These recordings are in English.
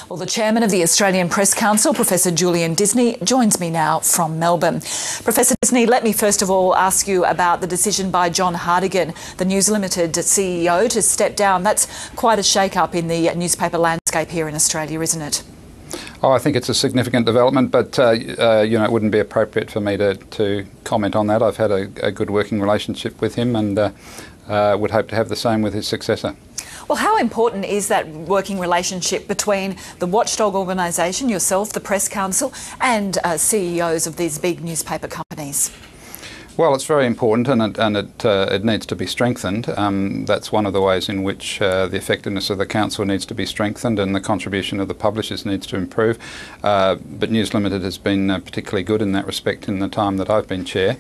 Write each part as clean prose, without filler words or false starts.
Well, the chairman of the Australian Press Council, Professor Julian Disney, joins me now from Melbourne. Professor Disney, let me first of all ask you about the decision by John Hartigan, the News Limited CEO, to step down. That's quite a shake-up in the newspaper landscape here in Australia, isn't it? Oh, I think it's a significant development, but it wouldn't be appropriate for me to comment on that. I've had a good working relationship with him and would hope to have the same with his successor. Well, how important is that working relationship between the watchdog organisation, yourself, the Press Council, and CEOs of these big newspaper companies? Well, it's very important, and it needs to be strengthened. That's one of the ways in which the effectiveness of the council needs to be strengthened, and the contribution of the publishers needs to improve. But News Limited has been particularly good in that respect in the time that I've been chair.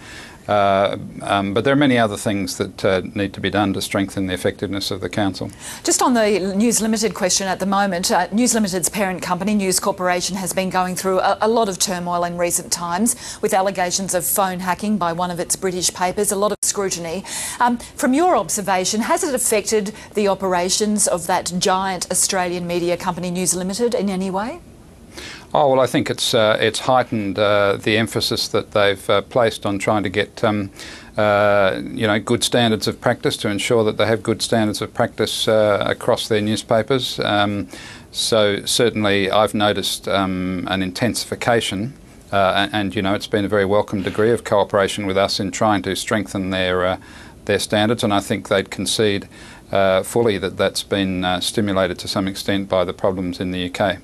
But there are many other things that need to be done to strengthen the effectiveness of the council. Just on the News Limited question at the moment, News Limited's parent company, News Corporation, has been going through a lot of turmoil in recent times with allegations of phone hacking by one of its British papers, a lot of scrutiny. From your observation, has it affected the operations of that giant Australian media company, News Limited, in any way? Oh, well, I think it's heightened the emphasis that they've placed on trying to get good standards of practice, to ensure that they have good standards of practice across their newspapers. So certainly I've noticed an intensification and it's been a very welcome degree of cooperation with us in trying to strengthen their standards, and I think they'd concede fully that that's been stimulated to some extent by the problems in the UK.